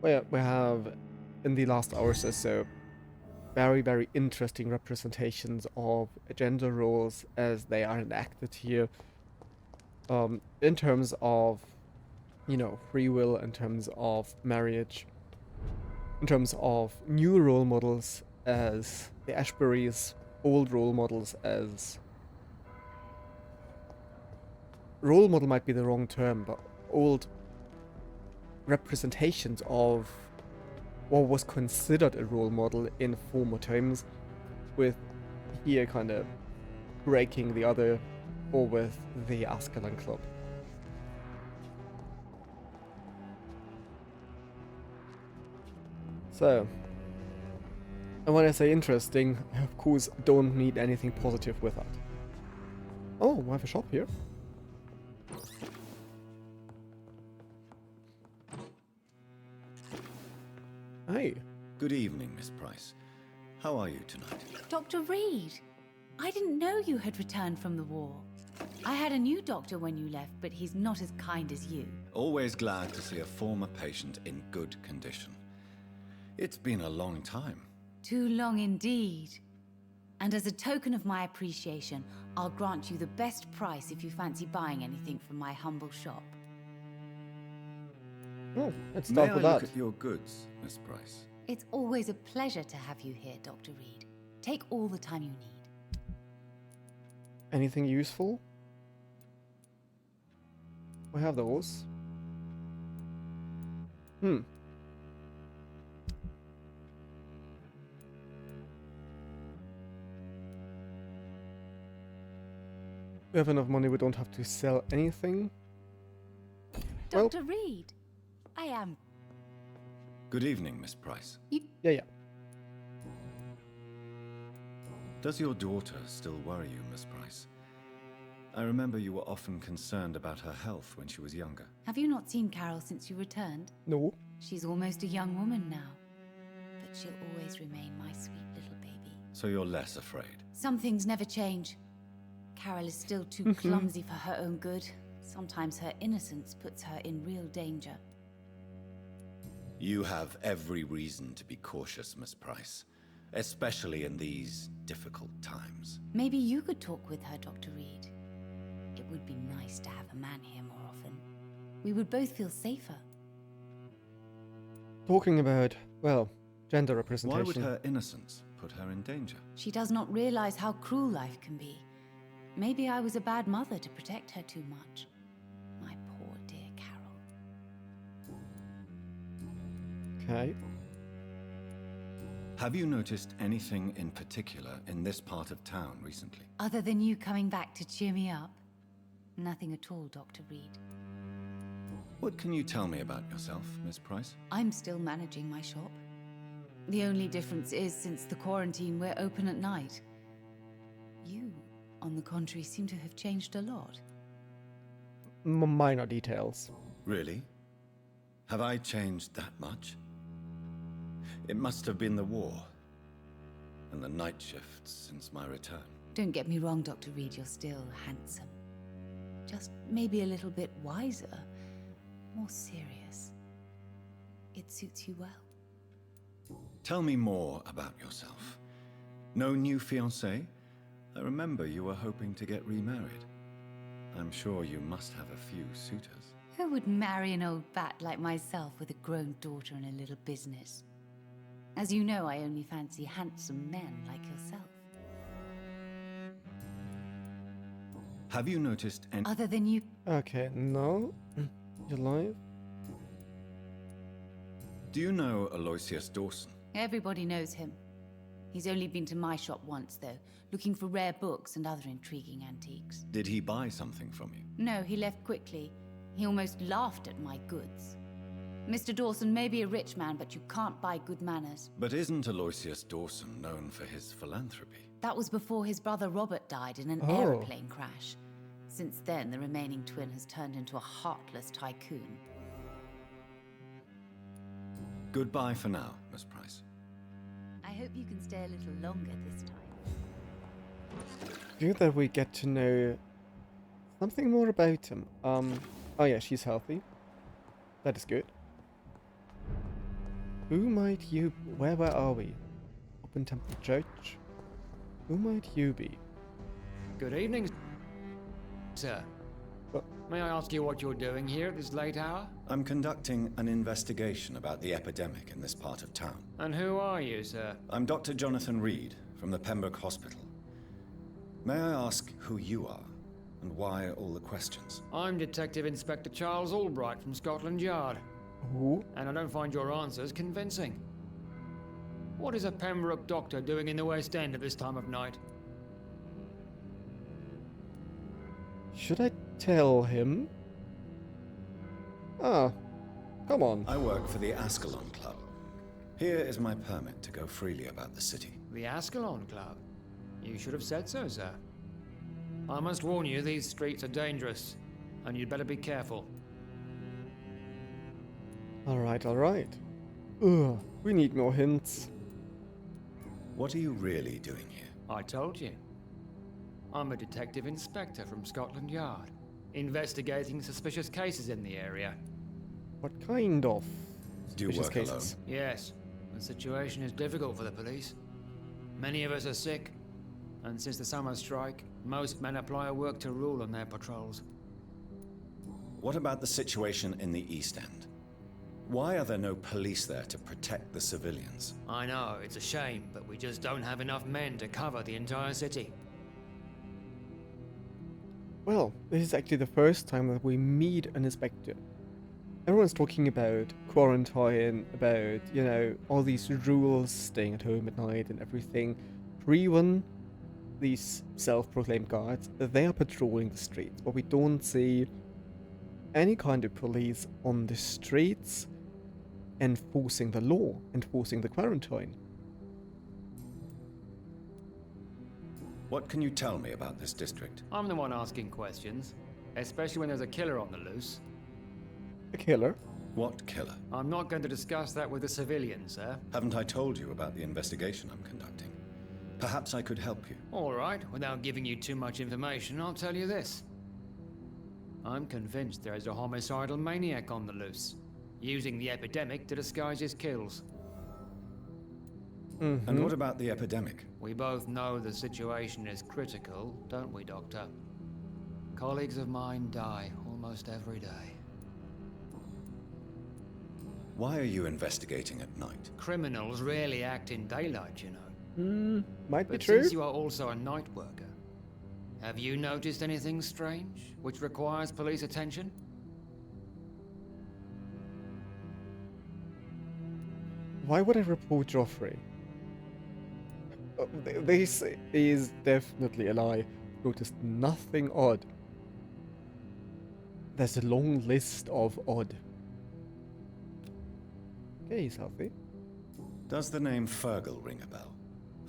we have in the last hours or so very, very interesting representations of gender roles as they are enacted here, in terms of, free will, in terms of marriage, in terms of new role models as the Ashburys, old role models as role model might be the wrong term, but old representations of what was considered a role model in former times, with here kind of breaking the other, or with the Ascalon Club. So, and when I say interesting, I of course don't need anything positive with that. Oh, we have a shop here. Hi. Good evening, Miss Price. How are you tonight? Dr. Reid, I didn't know you had returned from the war. I had a new doctor when you left, but he's not as kind as you. Always glad to see a former patient in good condition. It's been a long time. Too long indeed. And as a token of my appreciation, I'll grant you the best price if you fancy buying anything from my humble shop. Oh, let's start with that. May I look at your goods, Miss Price? It's always a pleasure to have you here, Dr. Reid. Take all the time you need. Anything useful? We have those. We have enough money, we don't have to sell anything. Dr. Reid, I am... Good evening, Miss Price. Yeah. Does your daughter still worry you, Miss Price? I remember you were often concerned about her health when she was younger. Have you not seen Carol since you returned? No. She's almost a young woman now. But she'll always remain my sweet little baby. So you're less afraid? Some things never change. Carol is still too clumsy for her own good. Sometimes her innocence puts her in real danger. You have every reason to be cautious, Miss Price. Especially in these difficult times. Maybe you could talk with her, Dr. Reid. It would be nice to have a man here more often. We would both feel safer. Talking about, well, gender representation. Why would her innocence put her in danger? She does not realize how cruel life can be. Maybe I was a bad mother to protect her too much. My poor dear Carol. Okay. Have you noticed anything in particular in this part of town recently? Other than you coming back to cheer me up? Nothing at all, Dr. Reid. What can you tell me about yourself, Miss Price? I'm still managing my shop. The only difference is, since the quarantine, we're open at night. You, on the contrary, seem to have changed a lot. Minor details. Really? Have I changed that much? It must have been the war and the night shifts since my return. Don't get me wrong, Dr. Reid, you're still handsome. Just maybe a little bit wiser, more serious. It suits you well. Tell me more about yourself. No new fiancé? I remember you were hoping to get remarried. I'm sure you must have a few suitors. Who would marry an old bat like myself with a grown daughter and a little business? As you know, I only fancy handsome men like yourself. Have you noticed any... Other than you... Okay, no. You're live? Do you know Aloysius Dawson? Everybody knows him. He's only been to my shop once, though, looking for rare books and other intriguing antiques. Did he buy something from you? No, he left quickly. He almost laughed at my goods. Mr. Dawson may be a rich man, but you can't buy good manners. But isn't Aloysius Dawson known for his philanthropy? That was before his brother Robert died in an aeroplane crash. Since then, the remaining twin has turned into a heartless tycoon. Goodbye for now, Miss Price. I hope you can stay a little longer this time. Good that we get to know something more about him. Oh yeah, she's healthy. That is good. Who might you... Where are we? Open Temple Church? Who might you be? Good evening, sir. Uh, May I ask you what you're doing here at this late hour? I'm conducting an investigation about the epidemic in this part of town. And who are you, sir? I'm Dr. Jonathan Reid from the Pembroke Hospital. May I ask who you are and why all the questions? I'm Detective Inspector Charles Albright from Scotland Yard, who? and I don't find your answers convincing. What is a Pembroke Doctor doing in the West End at this time of night? Should I tell him? Ah, come on. I work for the Ascalon Club. Here is my permit to go freely about the city. The Ascalon Club? You should have said so, sir. I must warn you, these streets are dangerous, and you'd better be careful. Alright, alright. Ugh, we need more hints. What are you really doing here? I told you. I'm a detective inspector from Scotland Yard, investigating suspicious cases in the area. What kind of Do you suspicious work cases? Yes, the situation is difficult for the police. Many of us are sick, and since the summer strike, most men apply a work to rule on their patrols. What about the situation in the East End? Why are there no police there to protect the civilians? I know, it's a shame, but we just don't have enough men to cover the entire city. Well, this is actually the first time that we meet an inspector. Everyone's talking about quarantine, about, you know, all these rules, staying at home at night and everything. Rewan, these self-proclaimed guards, they are patrolling the streets, but we don't see any kind of police on the streets enforcing the law, enforcing the quarantine. What can you tell me about this district? I'm the one asking questions, especially when there's a killer on the loose. A killer? What killer? I'm not going to discuss that with the civilians, sir. Haven't I told you about the investigation I'm conducting? Perhaps I could help you. All right, without giving you too much information, I'll tell you this. I'm convinced there is a homicidal maniac on the loose, using the epidemic to disguise his kills. And what about the epidemic? We both know the situation is critical, don't we, Doctor? Colleagues of mine die almost every day. Why are you investigating at night? Criminals rarely act in daylight, you know. Might be But true. since you are also a night worker, have you noticed anything strange which requires police attention? Why would I report Joffrey? This is definitely a lie. Noticed nothing odd. There's a long list of odd. Okay, he's healthy. Does the name Fergal ring a bell?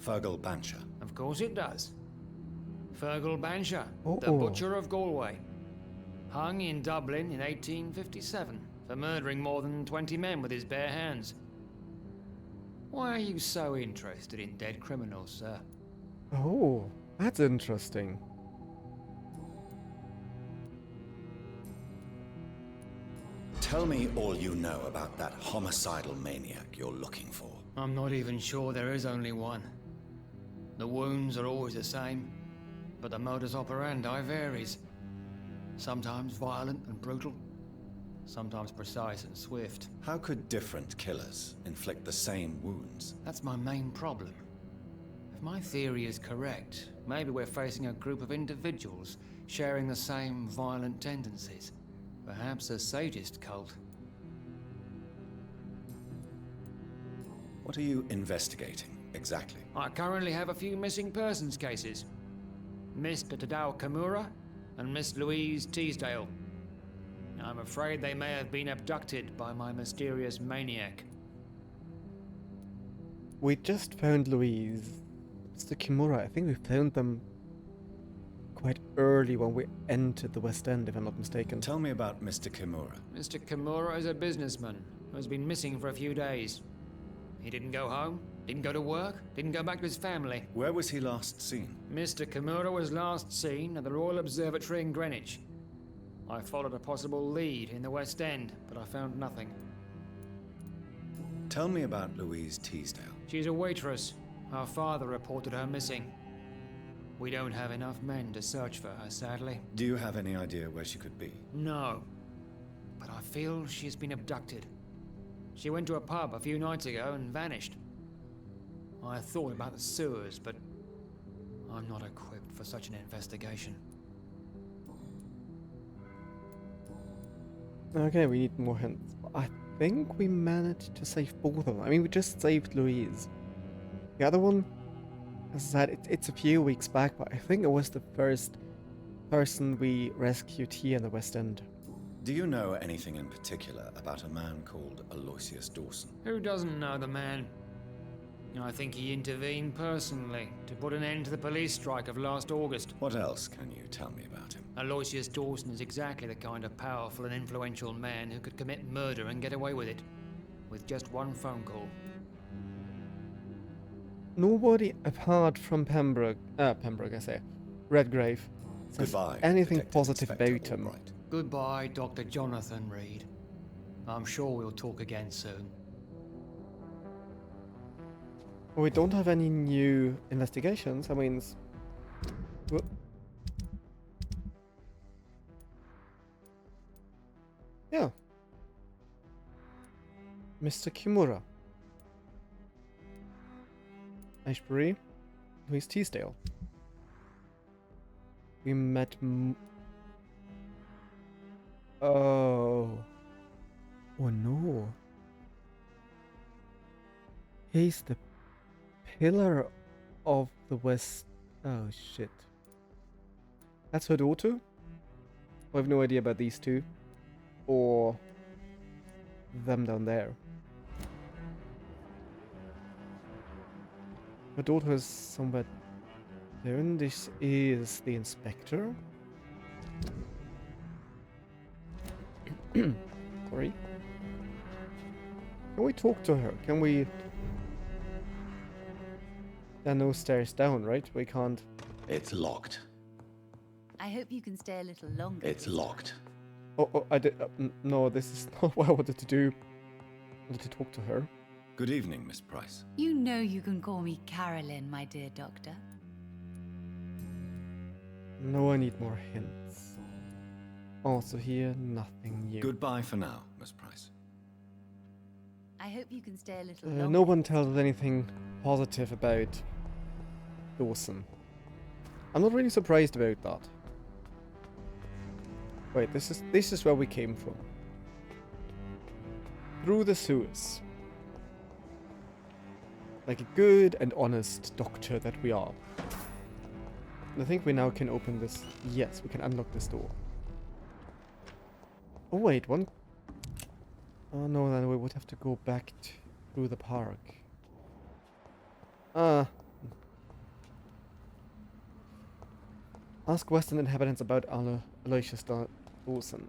Fergal Bancher. Of course it does. Fergal Bancher, Oh. the Butcher of Galway. Hung in Dublin in 1857 for murdering more than 20 men with his bare hands. Why are you so interested in dead criminals, sir? Oh, that's interesting. Tell me all you know about that homicidal maniac you're looking for. I'm not even sure there is only one. The wounds are always the same, but the modus operandi varies. Sometimes violent and brutal, sometimes precise and swift. How could different killers inflict the same wounds? That's my main problem. If my theory is correct, maybe we're facing a group of individuals sharing the same violent tendencies. Perhaps a sadist cult. What are you investigating, exactly? I currently have a few missing persons cases. Mr. Tadao Kimura and Miss Louise Teasdale. I'm afraid they may have been abducted by my mysterious maniac. We just found Louise. Mr. Kimura, I think we found them quite early when we entered the West End, if I'm not mistaken. Tell me about Mr. Kimura. Mr. Kimura is a businessman who has been missing for a few days. He didn't go home, didn't go to work, didn't go back to his family. Where was he last seen? Mr. Kimura was last seen at the Royal Observatory in Greenwich. I followed a possible lead in the West End, but I found nothing. Tell me about Louise Teasdale. She's a waitress. Her father reported her missing. We don't have enough men to search for her, sadly. Do you have any idea where she could be? No. But I feel she's been abducted. She went to a pub a few nights ago and vanished. I thought about the sewers, but I'm not equipped for such an investigation. Okay, we need more hints. I think we managed to save both of them. I mean, we just saved Louise. The other one, as I said, it's a few weeks back, but I think it was the first person we rescued here in the West End. Do you know anything in particular about a man called Aloysius Dawson? Who doesn't know the man? I think he intervened personally to put an end to the police strike of last August. What else can you tell me about him? Aloysius Dawson is exactly the kind of powerful and influential man who could commit murder and get away with it, with just one phone call. Nobody apart from Pembroke, I say, Redgrave, says Goodbye, anything Detective positive Inspector about him. Albright. Goodbye, Dr. Jonathan Reid. I'm sure we'll talk again soon. We don't have any new investigations. I mean, yeah. Mr. Kimura. Ashbury. Louise Teasdale. We met. Oh. Oh no. He's the pillar of the West. Oh shit. That's her daughter? I have no idea about these two. Or them down there. Her daughter is somewhere there, and this is the inspector. Sorry. Can we talk to her? Can we... There are no stairs down, right? We can't... It's locked. I hope you can stay a little longer. It's locked. Oh, I did... no, this is not what I wanted to do. I wanted to talk to her. Good evening, Miss Price. You know you can call me Carolyn, my dear doctor. No, I need more hints. Also here, nothing new. Goodbye for now, Miss Price. I hope you can stay a little longer. No one tells us anything positive about Dawson. I'm not really surprised about that. Wait, this is where we came from. Through the sewers. Like a good and honest doctor that we are. And I think we now can open this. Yes, we can unlock this door. Oh wait, one... Oh no, then we would have to go back through the park. Ask Western inhabitants about Aloysius Dawson.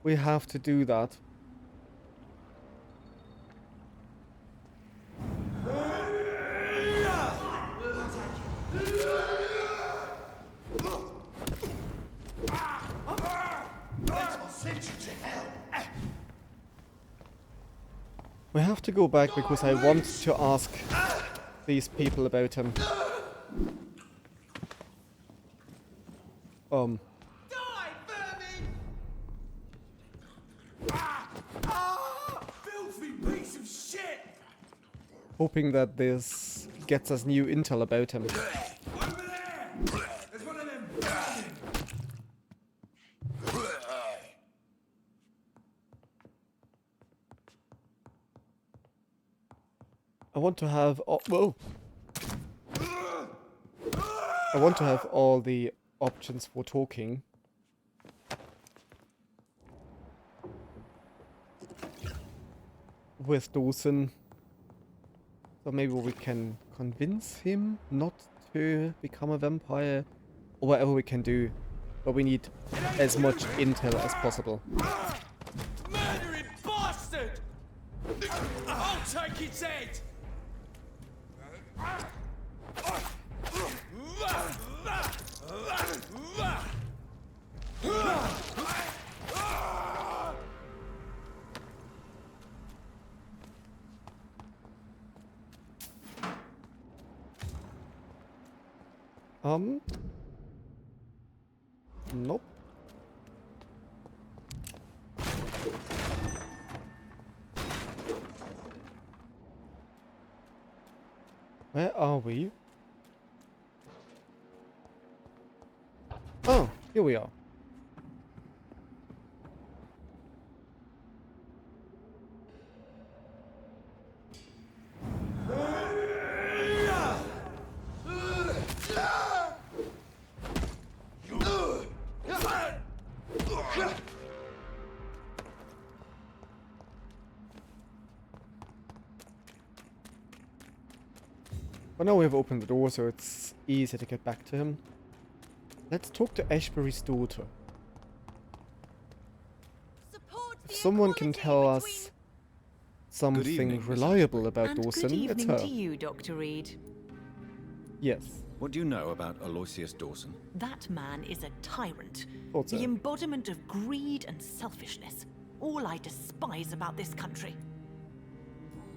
We have to do that. We have to go back because I want to ask these people about him. Die, vermin! Filthy piece of shit! Hoping that this gets us new intel about him. Over there! There's one of them vermin! I want to have whoa. I want to have all the options for talking. With Dawson. So maybe we can convince him not to become a vampire. Or whatever we can do. But we need as much intel as possible. Murdering bastard! I'll take its head! Nope. Where are we? Oh, here we are. Well, now we have opened the door, so it's easy to get back to him. Let's talk to Ashbury's daughter. If someone can tell us something evening, Miss reliable Ashbury. about And Dawson, good it's evening her. to you, Dr. Reid. Yes, What do you know about Aloysius Dawson? That man is a tyrant. thought so. The embodiment of greed and selfishness. All I despise about this country.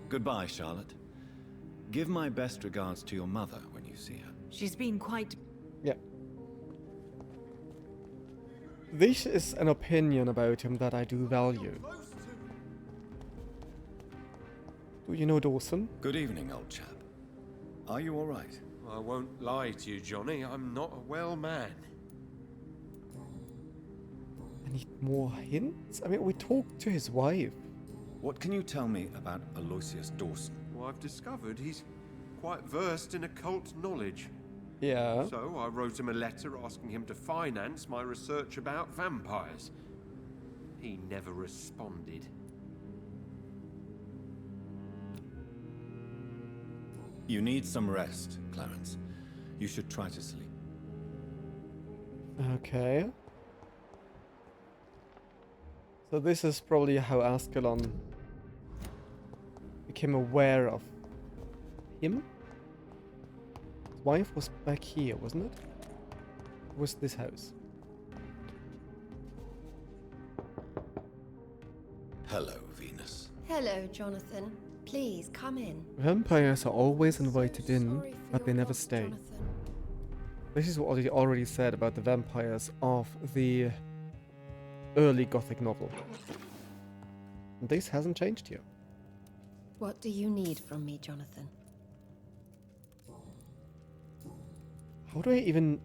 Goodbye, Charlotte. Give my best regards to your mother when you see her. She's been quite... Yeah. This is an opinion about him that I do value. Do you know Dawson? Good evening, old chap. Are you all right? I won't lie to you, Johnny. I'm not a well man. I need more hints? I mean, we talked to his wife. What can you tell me about Aloysius Dawson? Well, I've discovered he's quite versed in occult knowledge. Yeah. So I wrote him a letter asking him to finance my research about vampires. He never responded. You need some rest, Clarence. You should try to sleep. Okay. So this is probably how Ascalon became aware of him. His wife was back here, wasn't it? Or was this house? Hello, Venus. Hello, Jonathan. Please come in. Vampires are always invited So in, sorry for but your they never loss, stay. Jonathan. This is what I already said about the vampires of the early Gothic novel. This hasn't changed here. What do you need from me, Jonathan? How do I even...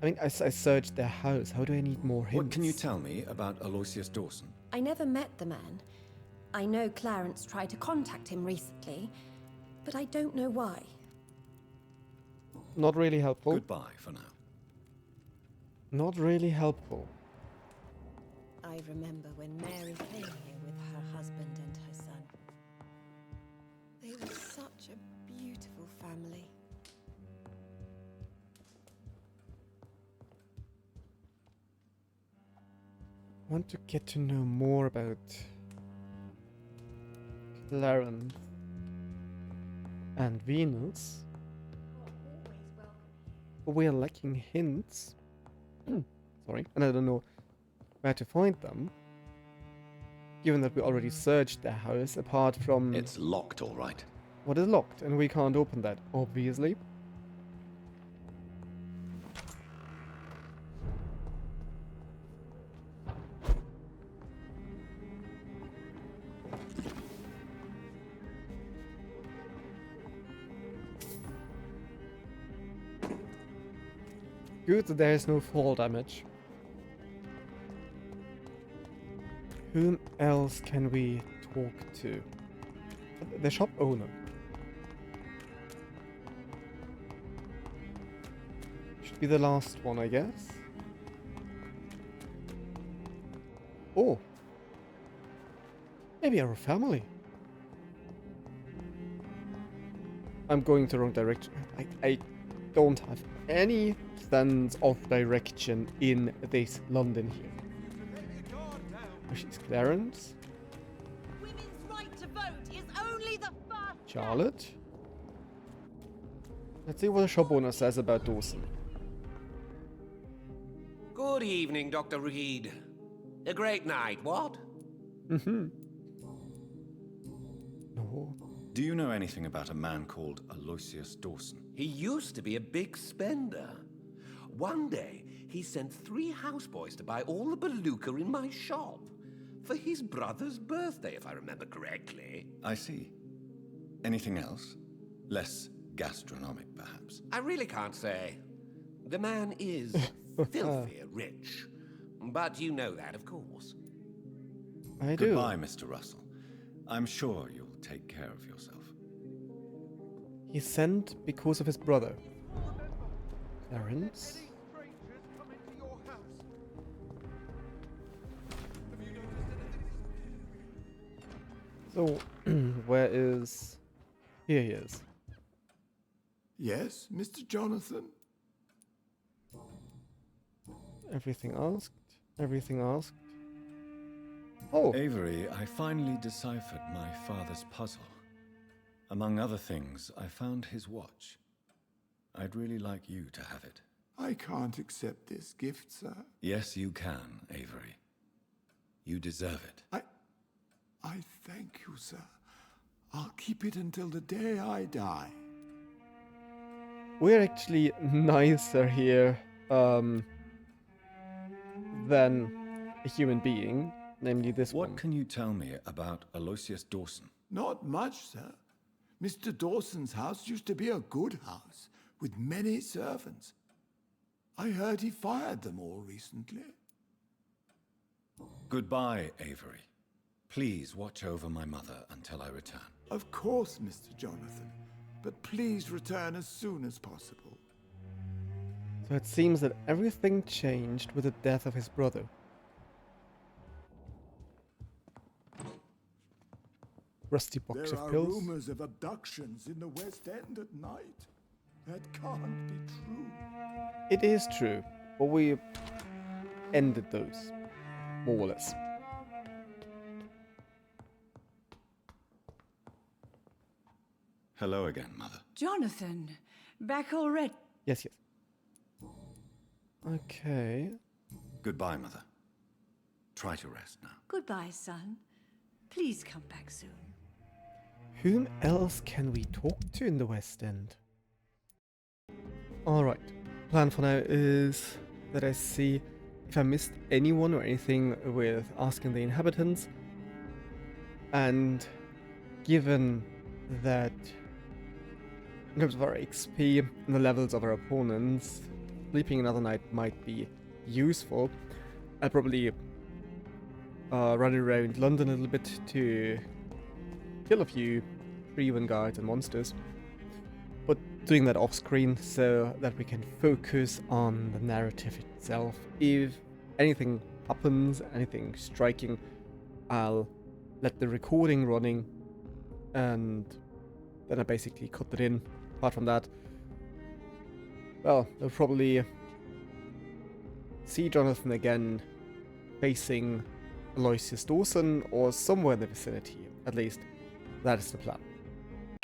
I mean, I searched their house. How do I need more hints? What can you tell me about Aloysius Dawson? I never met the man. I know Clarence tried to contact him recently, but I don't know why. Not really helpful. Goodbye for now. Not really helpful. I remember when Mary came here with her husband and her son. They were such a beautiful family. I want to get to know more about Clarence and Venus. But we are lacking hints. Sorry, and I don't know where to find them. Given that we already searched their house, apart from It's locked, all right. what is locked, and we can't open that, obviously. Good that there is no fall damage. Whom else can we talk to? The shop owner. Should be the last one, I guess. Oh. Maybe our family. I'm going the wrong direction. I don't have any sense of direction in this London here. Which is Clarence? Women's right to vote is only the first Charlotte? Let's see what the shop owner says about Dawson. Good evening, Dr. Reid. A great night, what? Mm-hmm. No. Do you know anything about a man called Aloysius Dawson? He used to be a big spender. One day, he sent 3 houseboys to buy all the beluga in my shop. For his brother's birthday, if I remember correctly. I see. Anything else? Less gastronomic, perhaps? I really can't say. The man is filthy rich. But you know that, of course. I do. Goodbye, Mr. Russell. I'm sure you'll take care of yourself. He sent because of his brother. Clarence? So, where is... Here he is. Yes, Mr. Jonathan? Everything asked. Everything asked. Oh, Avery, I finally deciphered my father's puzzle. Among other things, I found his watch. I'd really like you to have it. I can't accept this gift, sir. Yes, you can, Avery. You deserve it. I thank you, sir. I'll keep it until the day I die. we're actually nicer here than a human being, namely this one. What can you tell me about Aloysius Dawson? Not much, sir. Mr. Dawson's house used to be a good house, with many servants. I heard he fired them all recently. Goodbye, Avery. Please watch over my mother until I return. Of course, Mr. Jonathan. But please return as soon as possible. So it seems that everything changed with the death of his brother. Rusty box There of are pills. rumors of abductions in the West End at night. That can't be true. It is true, but we ended those, more or less. Hello again, Mother. Jonathan, back already? Yes, yes. Okay. Goodbye, Mother. Try to rest now. Goodbye, son. Please come back soon. Whom else can we talk to in the West End? Alright. Plan for now is that I see if I missed anyone or anything with asking the inhabitants. And given that in terms of our XP and the levels of our opponents, sleeping another night might be useful. I'll probably run around London a little bit to kill a few Freeman guards and monsters, but doing that off screen so that we can focus on the narrative itself. If anything happens, anything striking, I'll let the recording running and then I basically cut it in. Apart from that, well, we'll probably see Jonathan again facing Aloysius Dawson or somewhere in the vicinity. At least, that is the plan.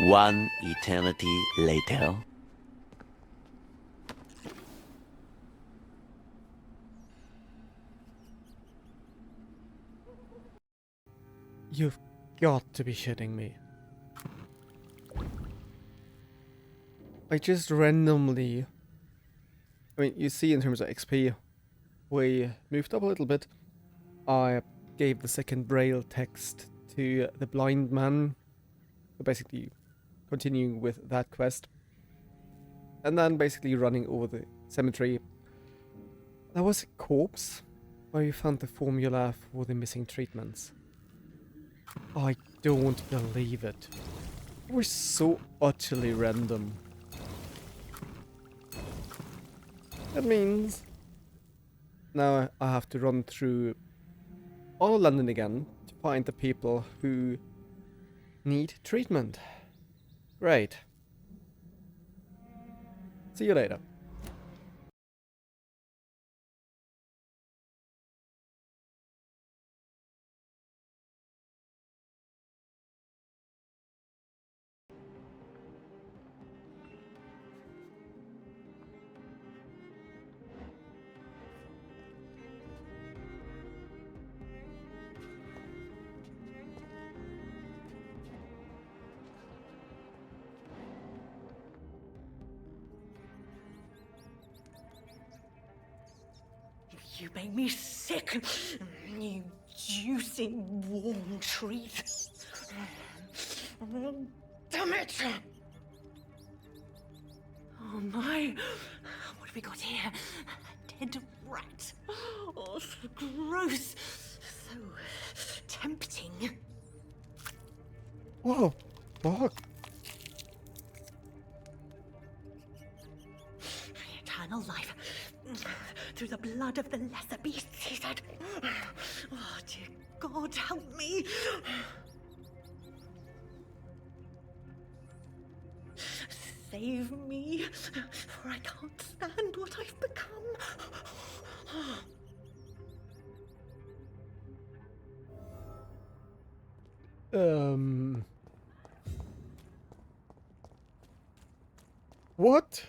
One eternity later. You've got to be shitting me. I just randomly... I mean, you see in terms of XP, we moved up a little bit. I gave the second braille text to the blind man. Basically continuing with that quest. And then basically running over the cemetery. There was a corpse where you found the formula for the missing treatments. I don't believe it. It was so utterly random. That means now I have to run through all of London again to find the people who need treatment. Great. See you later. You make me sick. You juicy, warm treat. Damn it! Oh my! What have we got here? A dead rat. Oh, so gross. So tempting. Whoa, fuck. Eternal life. Through the blood of the lesser beasts, he said. Oh, dear God, help me. Save me, for I can't stand what I've become. What?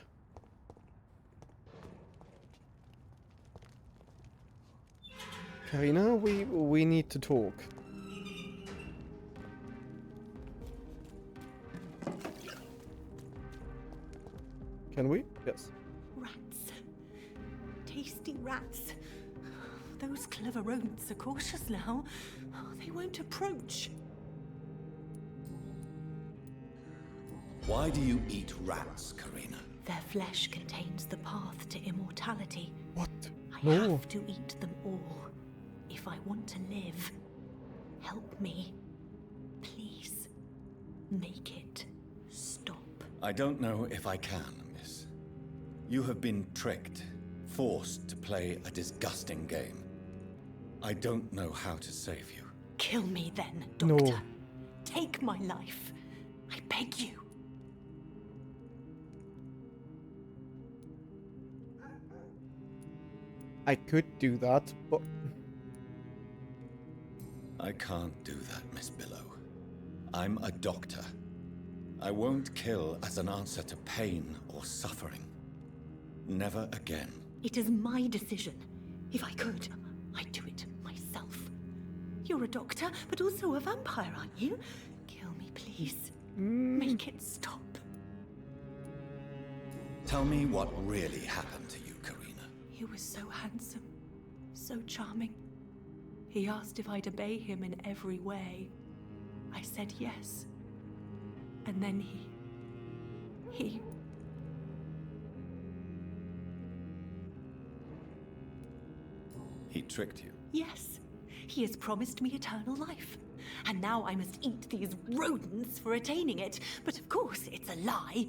Karina, we need to talk. Can we? Yes. Rats. Tasty rats. Those clever rodents are cautious now. They won't approach. Why do you eat rats, Karina? Their flesh contains the path to immortality. What? I No. have to eat them all if I want to live. Help me. Please. Make it stop. I don't know if I can, miss. You have been tricked, forced to play a disgusting game. I don't know how to save you. Kill me then, No. Doctor. Take my life. I beg you. I could do that, but I can't do that, Miss Billow. I'm a doctor. I won't kill as an answer to pain or suffering. Never again. It is my decision. If I could, I'd do it myself. You're a doctor, but also a vampire, aren't you? Kill me, please. Make it stop. Tell me what really happened to you, Karina. He was so handsome, so charming. He asked if I'd obey him in every way. I said yes. And then he... He tricked you. Yes. He has promised me eternal life. And now I must eat these rodents for attaining it. But of course, it's a lie.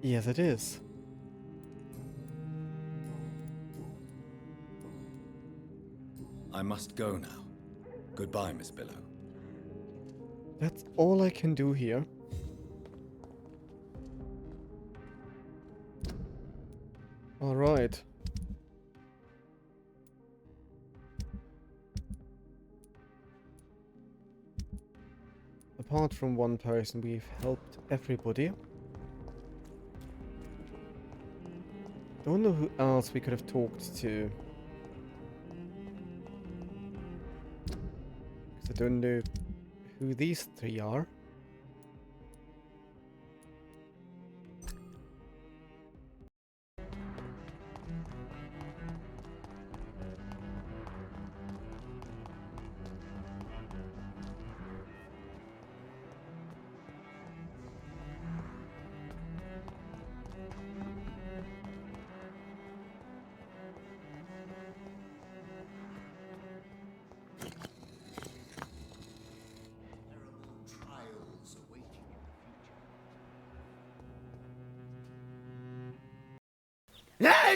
yes, it is. I must go now. Goodbye, Miss Billow. That's all I can do here. All right. Apart from one person, we've helped everybody. Don't know who else we could have talked to. Because I don't know who these three are.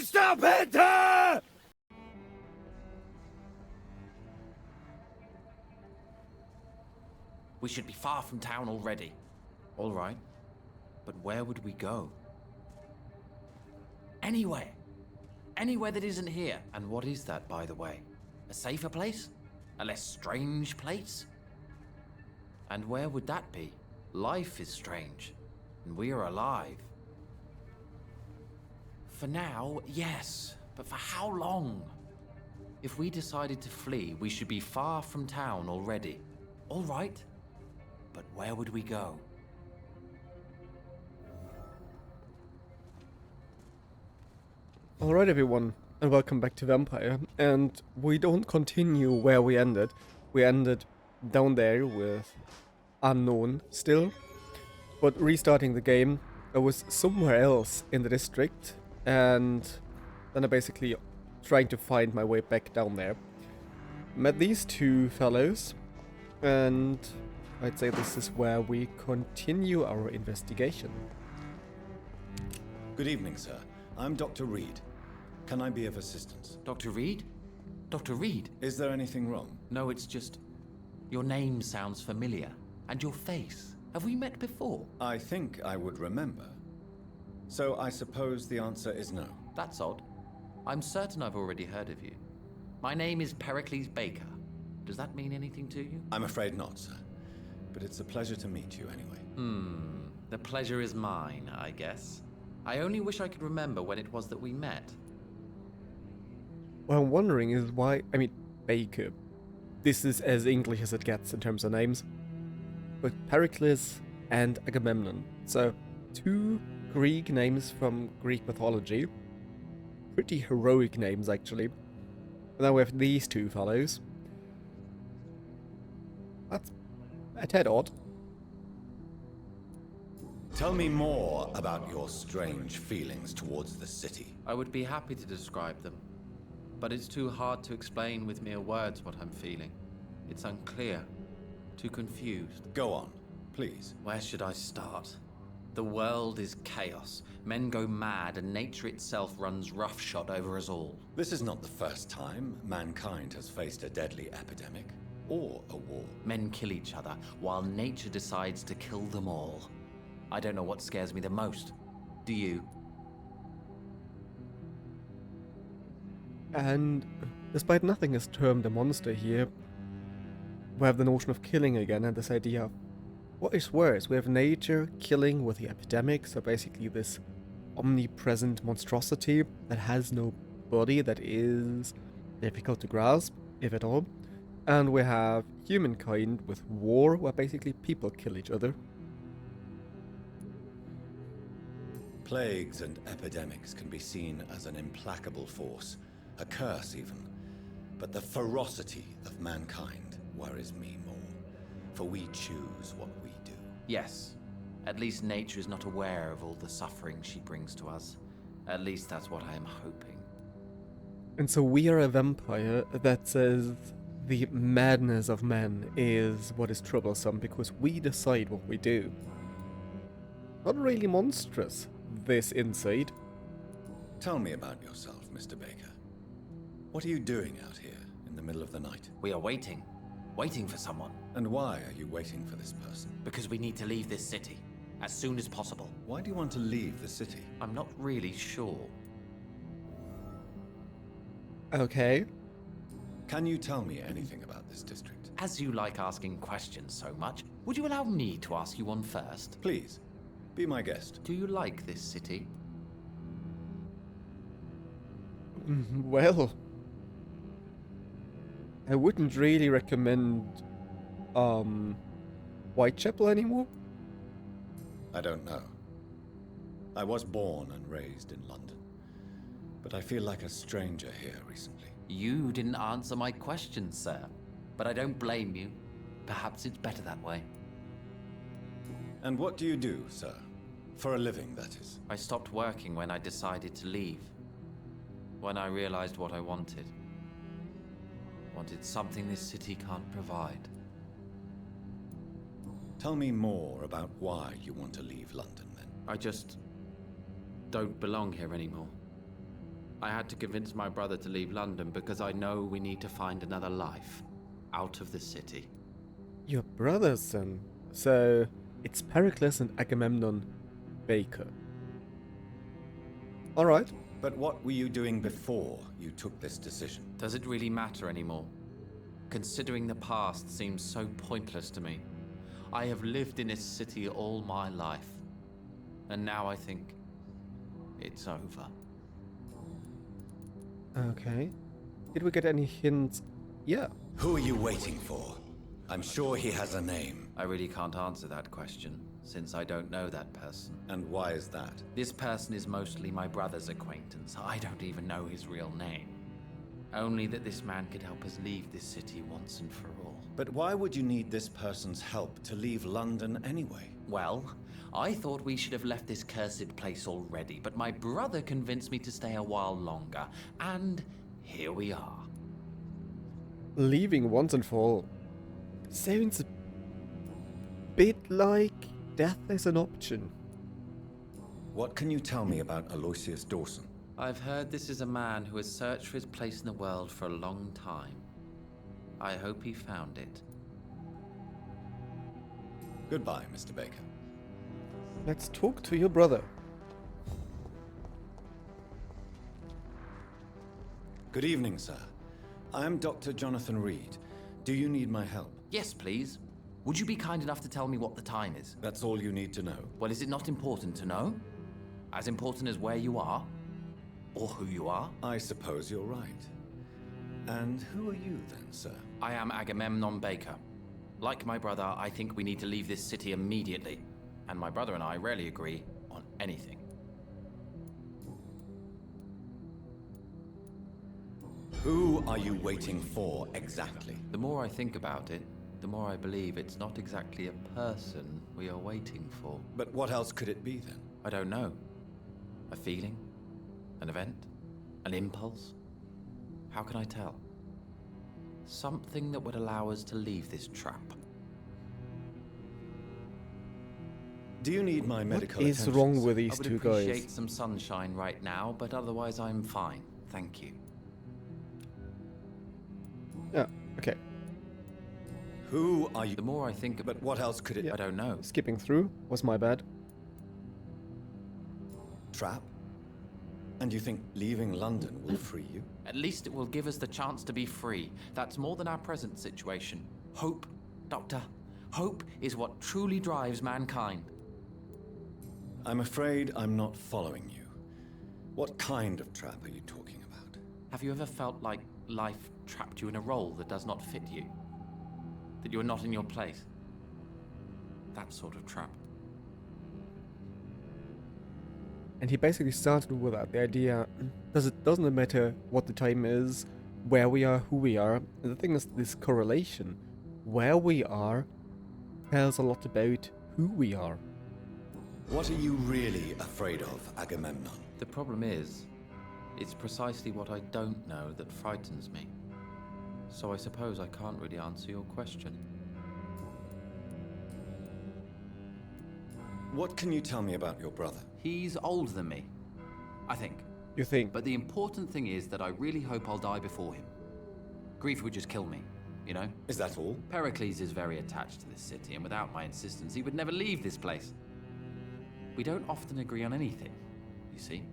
Stop it! We should be far from town already. All right. But where would we go? Anywhere. Anywhere that isn't here. And what is that, by the way? A safer place? A less strange place? And where would that be? Life is strange. And we are alive. For now, yes. But for how long? If we decided to flee, we should be far from town already. All right. But where would we go? Alright everyone, and welcome back to Vampyr. And we don't continue where we ended. We ended down there with Unknown still. But restarting the game, I was somewhere else in the district, and then I basically trying to find my way back down there. Met these two fellows, and I'd say this is where we continue our investigation. Good evening, sir. I'm Dr. Reid. Can I be of assistance? Dr. Reid? Dr. Reid? Is there anything wrong? No, it's just... your name sounds familiar. And your face. Have we met before? I think I would remember. So I suppose the answer is no. That's odd. I'm certain I've already heard of you. My name is Pericles Baker. Does that mean anything to you? I'm afraid not, sir. But it's a pleasure to meet you anyway. The pleasure is mine, I guess. I only wish I could remember when it was that we met. What I'm wondering is why... I mean, Baker. This is as English as it gets in terms of names. But Pericles and Agamemnon. So, two Greek names from Greek mythology. Pretty heroic names, actually. And then we have these two fellows. That's a tad odd. Tell me more about your strange feelings towards the city. I would be happy to describe them. But it's too hard to explain with mere words what I'm feeling. It's unclear. Too confused. Go on, please. Where should I start? The world is chaos. Men go mad and nature itself runs roughshod over us all. This is not the first time mankind has faced a deadly epidemic or a war. Men kill each other while nature decides to kill them all. I don't know what scares me the most. Do you? And despite nothing is termed a monster here, we have the notion of killing again and this idea of what is worse. We have nature killing with the epidemic, so basically this omnipresent monstrosity that has no body, that is difficult to grasp, if at all. And we have humankind with war, where basically people kill each other. Plagues and epidemics can be seen as an implacable force, a curse even. But the ferocity of mankind worries me more, for we choose what we do. Yes. At least nature is not aware of all the suffering she brings to us. At least that's what I am hoping. And so we are a vampire that says the madness of man is what is troublesome because we decide what we do. Not really monstrous, this insight. Tell me about yourself, Mr. Baker. What are you doing out here in the middle of the night? We are waiting. Waiting for someone. And why are you waiting for this person? Because we need to leave this city. As soon as possible. Why do you want to leave the city? I'm not really sure. Okay. Can you tell me anything about this district? As you like asking questions so much, would you allow me to ask you one first? Please, be my guest. Do you like this city? Well, I wouldn't really recommend Whitechapel anymore. I don't know. I was born and raised in London, but I feel like a stranger here recently. You didn't answer my question, sir. But I don't blame you. Perhaps it's better that way. And what do you do, sir? For a living, that is. I stopped working when I decided to leave. When I realized what I wanted. Wanted something this city can't provide. Tell me more about why you want to leave London, then. I just don't belong here anymore. I had to convince my brother to leave London because I know we need to find another life out of the city. Your brothers, then? So, it's Pericles and Agamemnon Baker. Alright. But what were you doing before you took this decision? Does it really matter anymore? Considering the past seems so pointless to me. I have lived in this city all my life. And now I think it's over. Okay. Did we get any hints? Yeah. Who are you waiting for? I'm sure he has a name. I really can't answer that question. since I don't know that person. And why is that? This person is mostly my brother's acquaintance. I don't even know his real name. Only that this man could help us leave this city once and for all. But why would you need this person's help to leave London anyway? Well, I thought we should have left this cursed place already, but my brother convinced me to stay a while longer, and here we are. Leaving once and for all sounds a bit like death as an option. What can you tell me about Aloysius Dawson? I've heard this is a man who has searched for his place in the world for a long time. I hope he found it. Goodbye, Mr. Baker. Let's talk to your brother. Good evening, sir. I am Dr. Jonathan Reid. Do you need my help? Yes, please. Would you be kind enough to tell me what the time is? That's all you need to know. Well, is it not important to know? As important as where you are? Or who you are? I suppose you're right. And who are you then, sir? I am Agamemnon Baker. Like my brother, I think we need to leave this city immediately. And my brother and I rarely agree on anything. Who are you waiting for, exactly? The more I think about it, the more I believe it's not exactly a person we are waiting for. But what else could it be, then? I don't know. A feeling? An event? An impulse? How can I tell? Something that would allow us to leave this trap. Do you need my medical What is attention, wrong with sir? these two I would appreciate guys? some sunshine right now, but otherwise I'm fine. Thank you. Yeah, okay. Who are you? The more I think about But what else could it... I don't know. Skipping through was my bad. Trap? And you think leaving London will free you? At least it will give us the chance to be free. That's more than our present situation. Hope, Doctor. Hope is what truly drives mankind. I'm afraid I'm not following you. What kind of trap are you talking about? Have you ever felt like life trapped you in a role that does not fit you? That you are not in your place? That sort of trap. And he basically started with that, the idea, doesn't matter what the time is, where we are, who we are. And the thing is, this correlation, where we are, tells a lot about who we are. What are you really afraid of, Agamemnon? The problem is, it's precisely what I don't know that frightens me. So I suppose I can't really answer your question. What can you tell me about your brother? He's older than me, I think. You think? But the important thing is that I really hope I'll die before him. Grief would just kill me, you know? Is that all? Pericles is very attached to this city, and without my insistence, he would never leave this place. We don't often agree on anything, you see?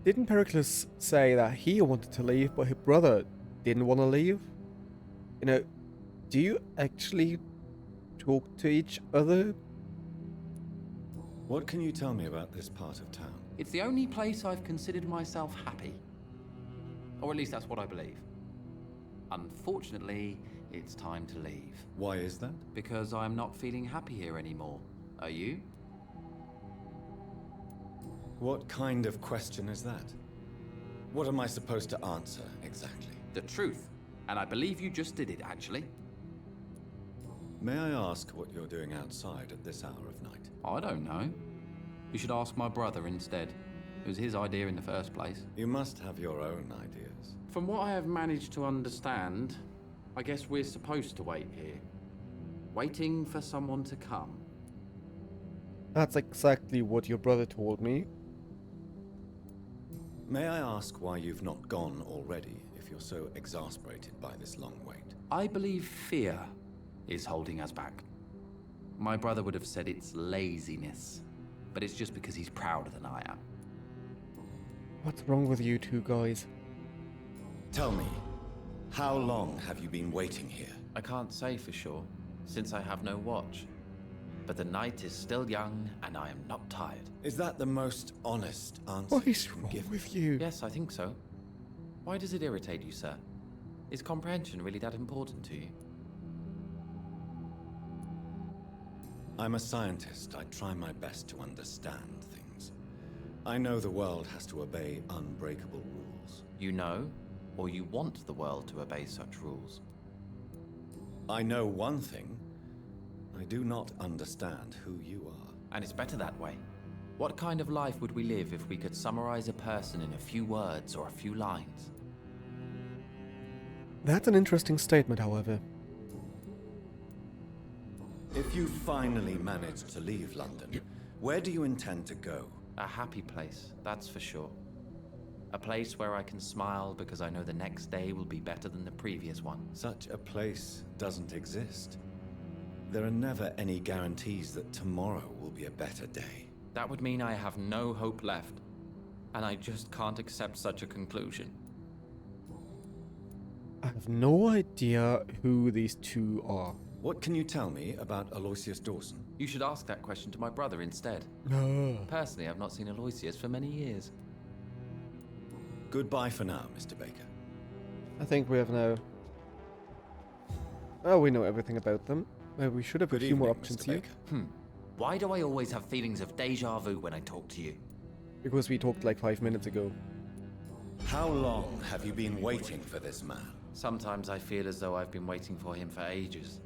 Didn't Pericles say that he wanted to leave, but his brother didn't want to leave? You know, do you actually talk to each other? What can you tell me about this part of town? It's the only place I've considered myself happy. Or at least that's what I believe. Unfortunately, it's time to leave. Why is that? Because I'm not feeling happy here anymore. Are you? What kind of question is that? What am I supposed to answer, exactly? The truth. And I believe you just did it, actually. May I ask what you're doing outside at this hour of night? I don't know. You should ask my brother instead. It was his idea in the first place. You must have your own ideas. From what I have managed to understand, I guess we're supposed to wait here. Waiting for someone to come. That's exactly what your brother told me. May I ask why you've not gone already, if you're so exasperated by this long wait? I believe fear is holding us back. My brother would have said it's laziness, but it's just because he's prouder than I am. What's wrong with you two guys? Tell me, how long have you been waiting here? I can't say for sure, since I have no watch. But the night is still young, and I am not tired. Is that the most honest answer What is you can wrong give with me? you? Yes, I think so. Why does it irritate you, sir? Is comprehension really that important to you? I'm a scientist. I try my best to understand things. I know the world has to obey unbreakable rules. You know, or you want the world to obey such rules? I know one thing. I do not understand who you are. And it's better that way. What kind of life would we live if we could summarize a person in a few words or a few lines? That's an interesting statement, however. If you finally manage to leave London, where do you intend to go? A happy place, that's for sure. A place where I can smile because I know the next day will be better than the previous one. Such a place doesn't exist. There are never any guarantees that tomorrow will be a better day. That would mean I have no hope left, and I just can't accept such a conclusion. I have no idea who these two are. What can you tell me about Aloysius Dawson? You should ask that question to my brother instead. No. Personally, I've not seen Aloysius for many years. Goodbye for now, Mr. Baker. I think we have now... Oh, we know everything about them. We should have a few more options here. Why do I always have feelings of deja vu when I talk to you? Because we talked like 5 minutes ago. How long have you been waiting for this man? Sometimes I feel as though I've been waiting for him for ages.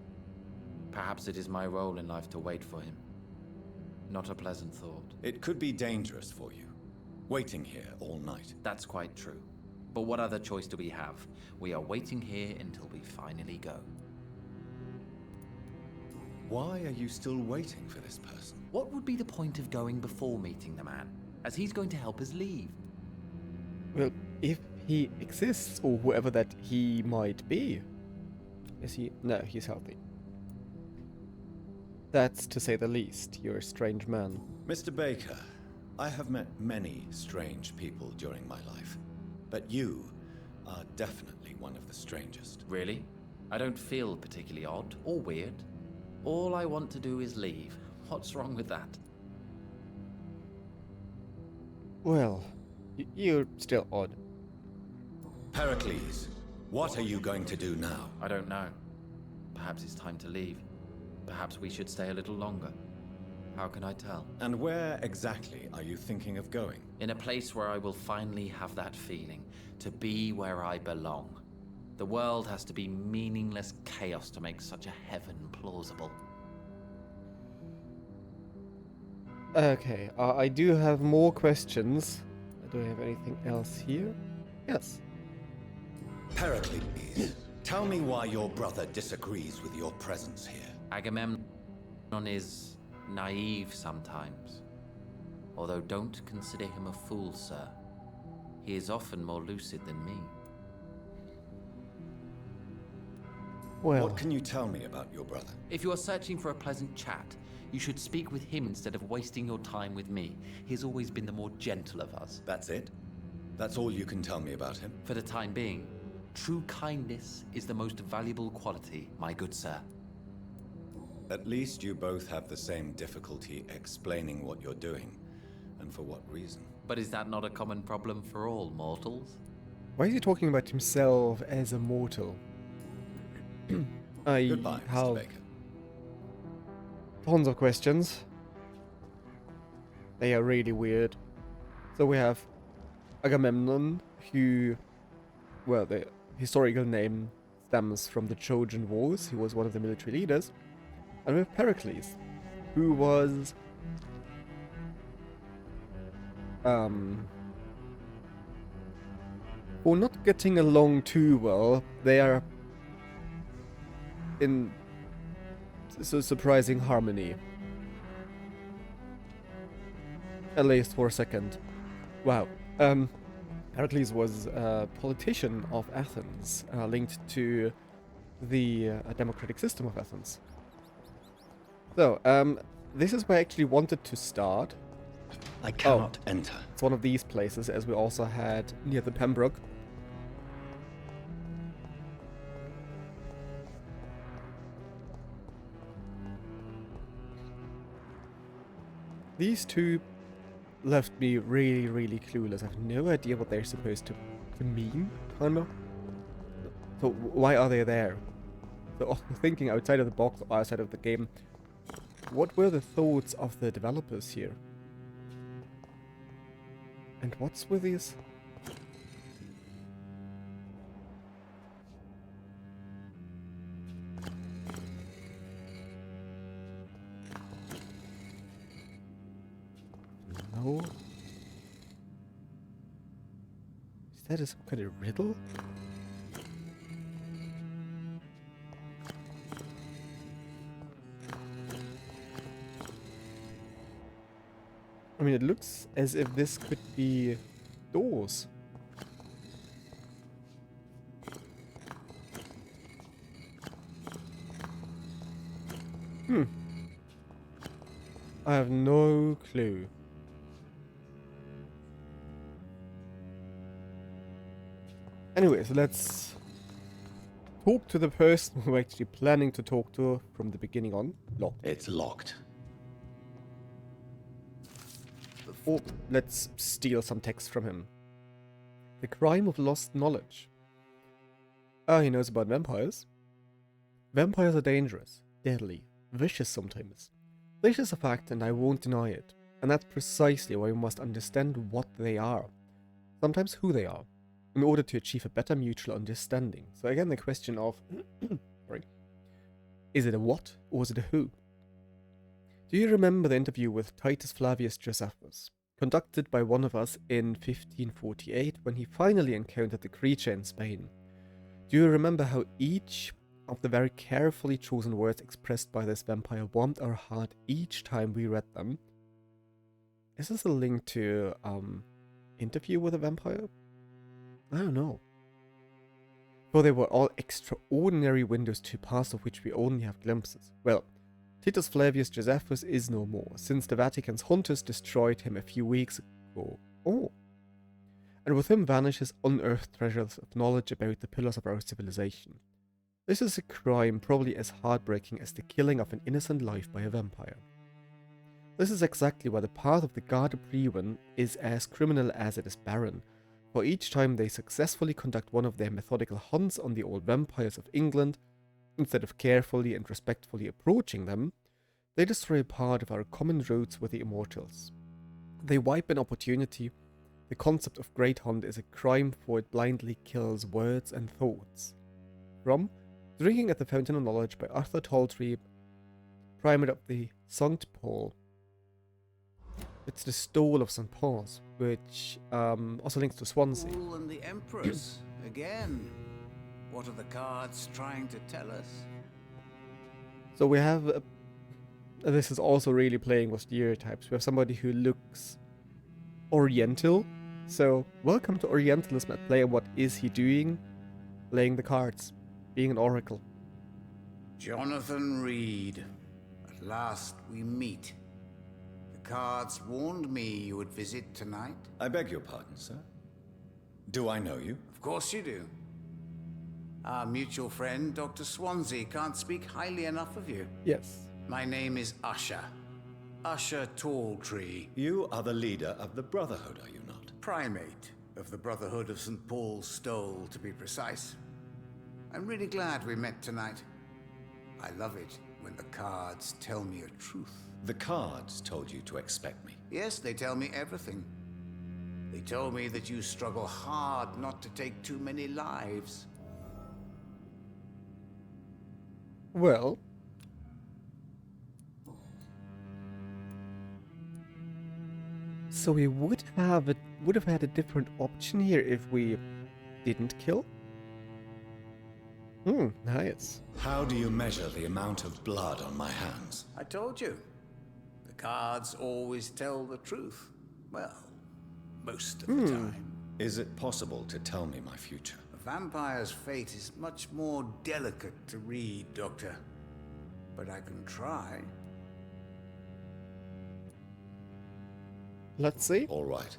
Perhaps it is my role in life to wait for him. Not a pleasant thought. It could be dangerous for you, waiting here all night. That's quite true. But what other choice do we have? We are waiting here until we finally go. Why are you still waiting for this person? What would be the point of going before meeting the man, as he's going to help us leave? Well, if he exists, or whoever that he might be. Is he? No, he's healthy. That's to say the least. You're a strange man. Mr. Baker, I have met many strange people during my life, but you are definitely one of the strangest. Really? I don't feel particularly odd or weird. All I want to do is leave. What's wrong with that? Well, you're still odd. Pericles, what are you going to do now? I don't know. Perhaps it's time to leave. Perhaps we should stay a little longer. How can I tell? And where exactly are you thinking of going? In a place where I will finally have that feeling, to be where I belong. The world has to be meaningless chaos to make such a heaven plausible. Okay, I do have more questions. Do I have anything else here? Yes. Pericles, tell me why your brother disagrees with your presence here. Agamemnon is naive sometimes. Although don't consider him a fool, sir. He is often more lucid than me. Well, what can you tell me about your brother? If you are searching for a pleasant chat, you should speak with him instead of wasting your time with me. He has always been the more gentle of us. That's it? That's all you can tell me about him? For the time being, true kindness is the most valuable quality, my good sir. At least you both have the same difficulty explaining what you're doing, and for what reason. But is that not a common problem for all mortals? Why is he talking about himself as a mortal? Goodbye, have Mr. Baker. tons of questions. They are really weird. So we have Agamemnon, who, well, the historical name stems from the Trojan Wars. He was one of the military leaders. And we have Pericles, who was for not getting along too well. They are in surprising harmony. At least for a second. Wow. Pericles was a politician of Athens, linked to the democratic system of Athens. So, this is where I actually wanted to start. I cannot enter. It's one of these places, as we also had near the Pembroke. These two left me really, really clueless. I have no idea what they're supposed to mean, kinda. So why are they there? So thinking outside of the box or outside of the game, what were the thoughts of the developers here? And what's with these? No. Is that some kind of riddle? I mean, it looks as if this could be doors. I have no clue. Anyways, let's talk to the person we're actually planning to talk to from the beginning on. Locked. It's locked. Or let's steal some text from him. The crime of lost knowledge. Ah, he knows about vampires. Vampires are dangerous, deadly, vicious sometimes. This is a fact and I won't deny it. And that's precisely why we must understand what they are. Sometimes who they are. In order to achieve a better mutual understanding. So again the question of... sorry. Is it a what or is it a who? Do you remember the interview with Titus Flavius Josephus, conducted by one of us in 1548 when he finally encountered the creature in Spain? Do you remember how each of the very carefully chosen words expressed by this vampire warmed our heart each time we read them? Is this a link to interview with a vampire? I don't know. For they were all extraordinary windows to pass of which we only have glimpses. Well, Titus Flavius Josephus is no more, since the Vatican's hunters destroyed him a few weeks ago. Oh. And with him vanishes unearthed treasures of knowledge about the pillars of our civilization. This is a crime probably as heartbreaking as the killing of an innocent life by a vampire. This is exactly why the path of the Garda Brewen is as criminal as it is barren, for each time they successfully conduct one of their methodical hunts on the old vampires of England, instead of carefully and respectfully approaching them, they destroy a part of our common roots with the immortals. They wipe an opportunity. The concept of Great Hunt is a crime, for it blindly kills words and thoughts. From Drinking at the Fountain of Knowledge by Arthur Talltree, Primate of the St. Paul. It's the Stole of St. Paul's, which also links to Swansea. Fool and the Empress, again. What are the cards trying to tell us? So we have, this is also really playing with stereotypes. We have somebody who looks Oriental. So welcome to Orientalism at play. What is he doing? Playing the cards, being an oracle. Jonathan Reid. At last we meet. The cards warned me you would visit tonight. I beg your pardon, sir. Do I know you? Of course you do. Our mutual friend, Dr. Swansea, can't speak highly enough of you. Yes. My name is Usher. Usher Talltree. You are the leader of the Brotherhood, are you not? Primate of the Brotherhood of St. Paul's Stole, to be precise. I'm really glad we met tonight. I love it when the cards tell me a truth. The cards told you to expect me. Yes, they tell me everything. They told me that you struggle hard not to take too many lives. Well, so we would have had a different option here if we didn't kill. Nice. How do you measure the amount of blood on my hands? I told you. The cards always tell the truth. Well, most of the time. Is it possible to tell me my future? A vampire's fate is much more delicate to read, Doctor. But I can try. Let's see. All right.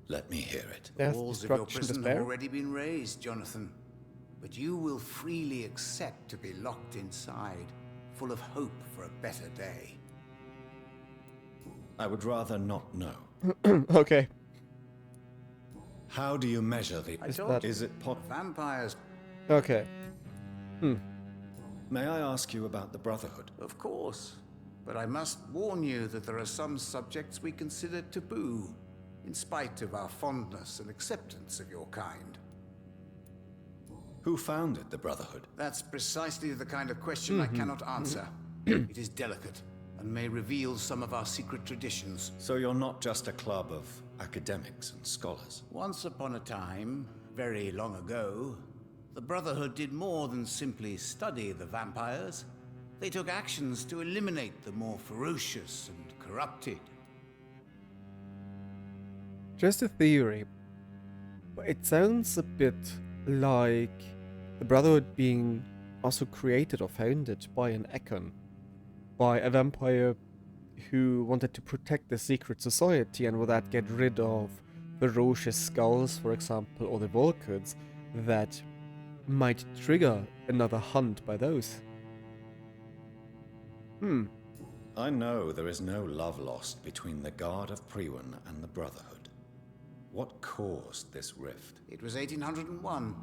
Let me hear it. The walls of your prison have already been raised, Jonathan. But you will freely accept to be locked inside, full of hope for a better day. I would rather not know. Okay. How do you measure the... I told you, is it vampires... Okay. May I ask you about the Brotherhood? Of course. But I must warn you that there are some subjects we consider taboo, in spite of our fondness and acceptance of your kind. Who founded the Brotherhood? That's precisely the kind of question I cannot answer. It is delicate, and may reveal some of our secret traditions. So you're not just a club of academics and scholars? Once upon a time, very long ago, the Brotherhood did more than simply study the vampires. They took actions to eliminate the more ferocious and corrupted. Just a theory, but it sounds a bit like the Brotherhood being also created or founded by an Econ, by a vampire who wanted to protect the secret society and with that get rid of ferocious skulls, for example, or the Volkids that might trigger another hunt by those. I know there is no love lost between the Guard of Priwen and the Brotherhood. What caused this rift? It was 1801.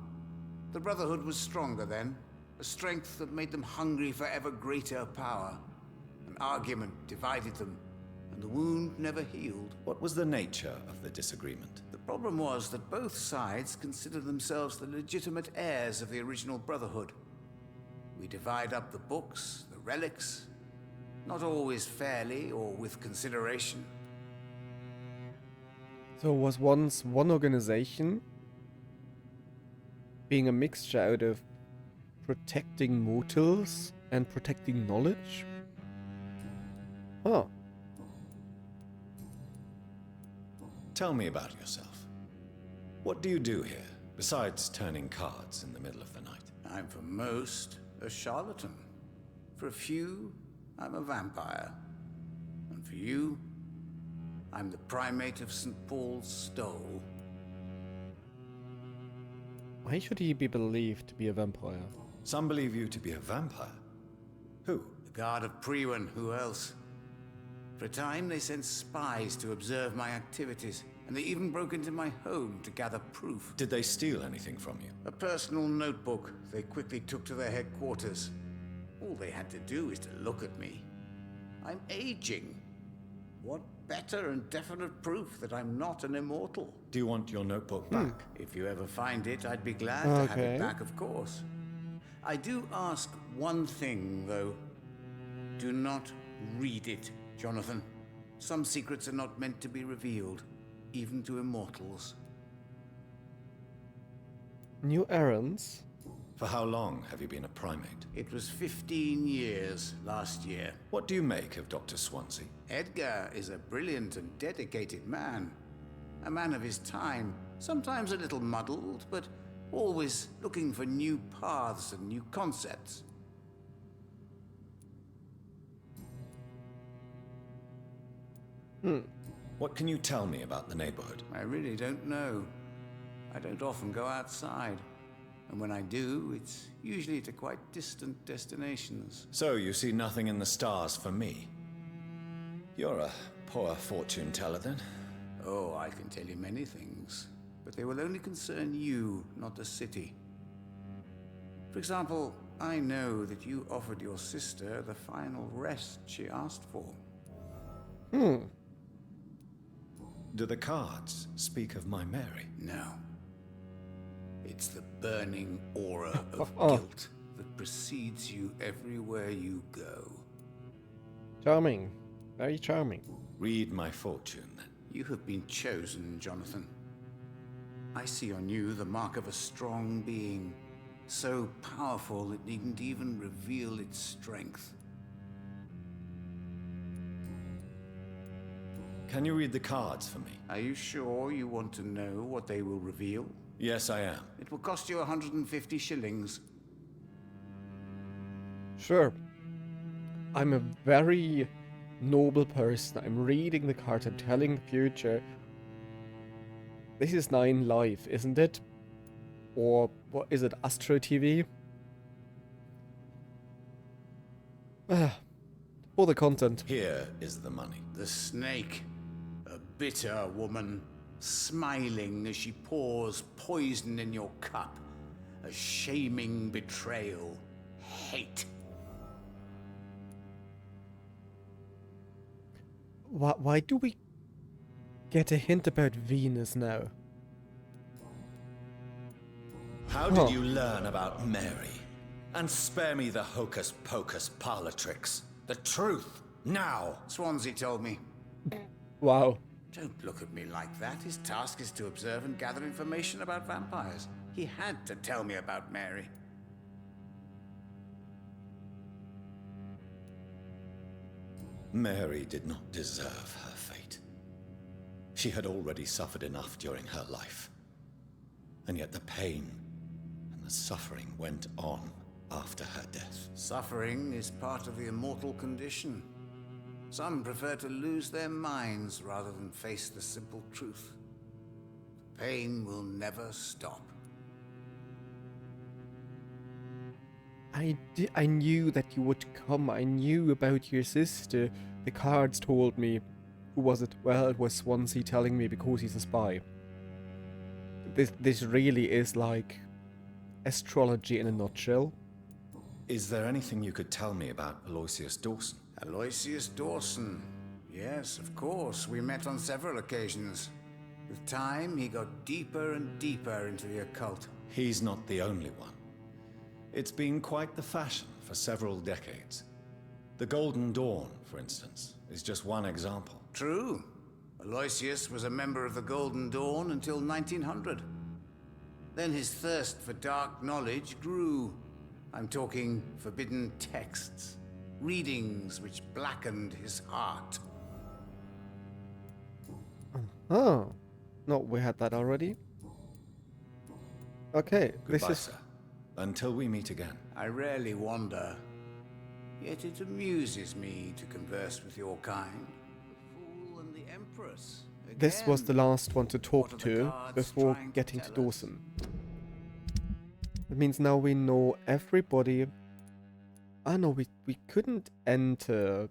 The Brotherhood was stronger then, a strength that made them hungry for ever greater power. An argument divided them, and the wound never healed. What was the nature of the disagreement? The problem was that both sides considered themselves the legitimate heirs of the original Brotherhood. We divide up the books, the relics, not always fairly or with consideration. So was once one organization being a mixture out of protecting mortals and protecting knowledge? Huh. Tell me about yourself. What do you do here, besides turning cards in the middle of the night? I'm for most a charlatan. For a few, I'm a vampire. And for you, I'm the primate of St. Paul's Stole. Why should he be believed to be a vampire? Some believe you to be a vampire. Who? The Guard of Priwen, who else? For a time, they sent spies to observe my activities, and they even broke into my home to gather proof. Did they steal anything from you? A personal notebook they quickly took to their headquarters. All they had to do is to look at me. I'm aging. What better and definite proof that I'm not an immortal? Do you want your notebook back? If you ever find it, I'd be glad to have it back, of course. I do ask one thing, though. Do not read it, Jonathan. Some secrets are not meant to be revealed, even to immortals. New errands? For how long have you been a primate? It was 15 years last year. What do you make of Dr. Swansea? Edgar is a brilliant and dedicated man. A man of his time, sometimes a little muddled, but always looking for new paths and new concepts. What can you tell me about the neighborhood? I really don't know. I don't often go outside. And when I do, it's usually to quite distant destinations. So you see nothing in the stars for me? You're a poor fortune teller, then? Oh, I can tell you many things. But they will only concern you, not the city. For example, I know that you offered your sister the final rest she asked for. Do the cards speak of my Mary? No. It's the burning aura of guilt that precedes you everywhere you go. Charming. Very charming. Read my fortune, then. You have been chosen, Jonathan. I see on you the mark of a strong being, so powerful it needn't even reveal its strength. Can you read the cards for me? Are you sure you want to know what they will reveal? Yes, I am. It will cost you 150 shillings. Sure. I'm a very noble person. I'm reading the cards. I'm telling the future. This is 9 Live, isn't it? Or what is it? Astro TV? For the content. Here is the money. The snake. A bitter woman, smiling as she pours poison in your cup. A shaming betrayal. Hate. Why do we get a hint about Venus now? How did you learn about Mary? And spare me the hocus-pocus parlor tricks. The truth, now! Swansea told me. Wow. Don't look at me like that. His task is to observe and gather information about vampires. He had to tell me about Mary. Mary did not deserve her fate. She had already suffered enough during her life. And yet the pain and the suffering went on after her death. Suffering is part of the immortal condition. Some prefer to lose their minds rather than face the simple truth. Pain will never stop. I knew that you would come. I knew about your sister. The cards told me. Who was it? Well, it was Swansea telling me because he's a spy. This really is like astrology in a nutshell. Is there anything you could tell me about Aloysius Dawson? Aloysius Dawson. Yes, of course. We met on several occasions. With time, he got deeper and deeper into the occult. He's not the only one. It's been quite the fashion for several decades. The Golden Dawn, for instance, is just one example. True. Aloysius was a member of the Golden Dawn until 1900. Then his thirst for dark knowledge grew. I'm talking forbidden texts, readings which blackened his heart. Oh. No, we had that already. Okay, Goodbye, sir. Until we meet again. I rarely wander, yet it amuses me to converse with your kind. The Fool and the Empress. This was the last one to talk to before getting to Dawson. That means now we know everybody. Ah no, we couldn't enter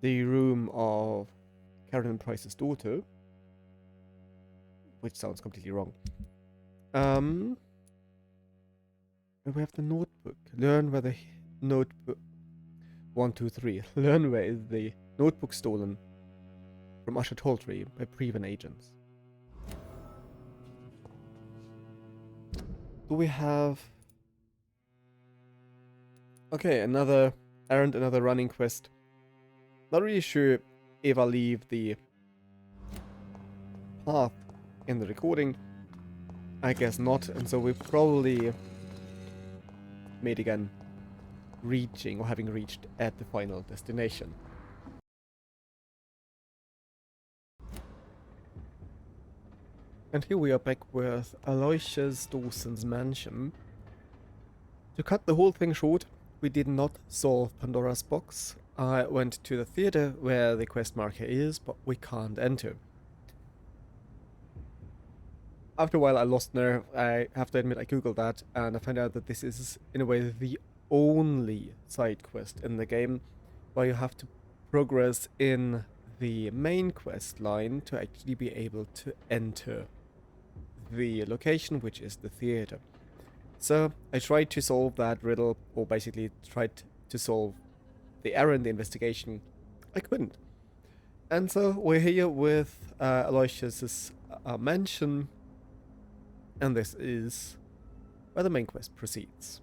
the room of Carolyn Price's daughter, which sounds completely wrong. We have the notebook. Learn where the notebook... 1, 2, 3. Learn where is the notebook stolen from Usher Toltry by Preven agents. Do we have... Okay, another errand, another running quest. Not really sure if I'll leave the path in the recording. I guess not, and so we probably meet again reaching or having reached at the final destination. And here we are back with Aloysius Dawson's mansion. To cut the whole thing short, we did not solve Pandora's box. I went to the theater where the quest marker is, but we can't enter. After a while I lost nerve. I have to admit I googled that and I found out that this is in a way the only side quest in the game where you have to progress in the main quest line to actually be able to enter the location, which is the theater. So I tried to solve that riddle, or basically tried to solve the error in the investigation. I couldn't. And so we're here with Aloysius's mansion, and this is where the main quest proceeds.